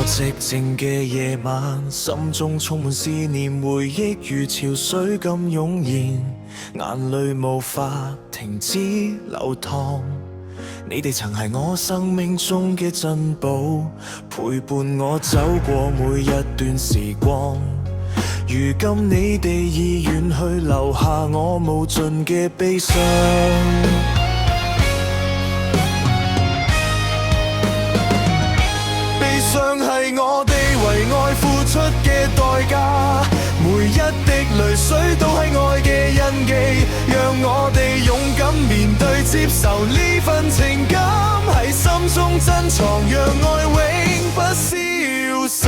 寂靜嘅夜晚，心中充滿思念，回憶如潮水咁湧現，眼淚無法停止流淌。你哋曾係我生命中嘅珍寶，陪伴我走過每一段時光。如今你哋已遠去，留下我無盡嘅悲傷。悲傷係我哋為愛付出嘅代價，每一滴淚水都係愛嘅印記，讓我哋勇敢面對接受呢份情感，喺心中珍藏，讓愛永不消逝。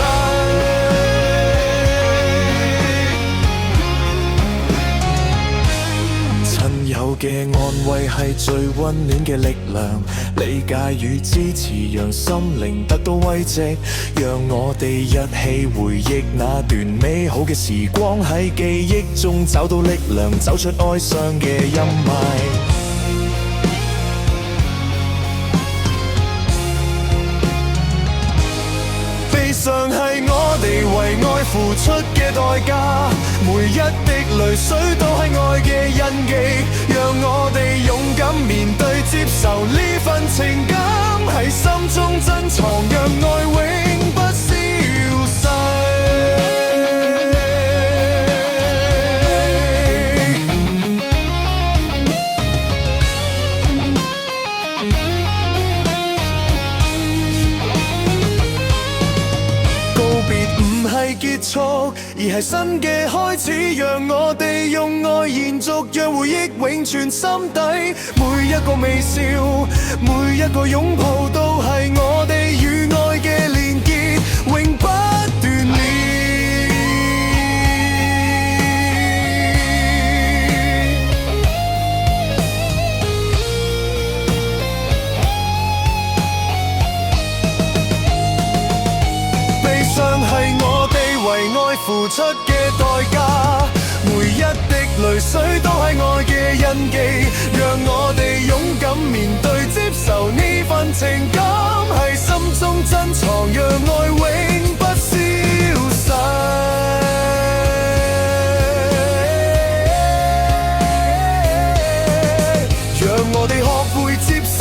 親友嘅安慰係最溫暖嘅力量，理解與支持讓心靈得到慰藉，讓我哋一起回憶那段美好嘅時光，喺記憶中找到力量，走出哀傷嘅陰霾。悲傷係我哋為愛付出嘅代價，每一滴淚水都係愛嘅印記，讓我哋勇敢面對接受呢份情感，喺心中珍藏，讓愛永不消逝。結束，而係新嘅開始，讓我哋用愛延續，讓回憶永存心底。每一個微笑，每一個擁抱，都係我哋與愛嘅連結，永不斷裂。悲傷係我為愛付出嘅代價，每一滴淚水都係愛嘅印記，讓我哋勇敢面對接受呢份情感，喺心中珍藏，讓愛永不消逝。讓我哋學會接受，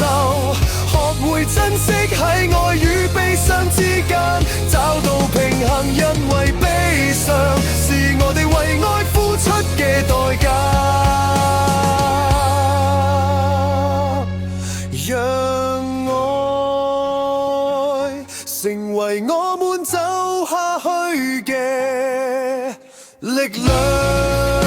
學會珍惜，喺愛與悲傷之間找到平衡，因為悲傷是我哋為愛付出嘅代價，讓愛成為我們走下去嘅力量。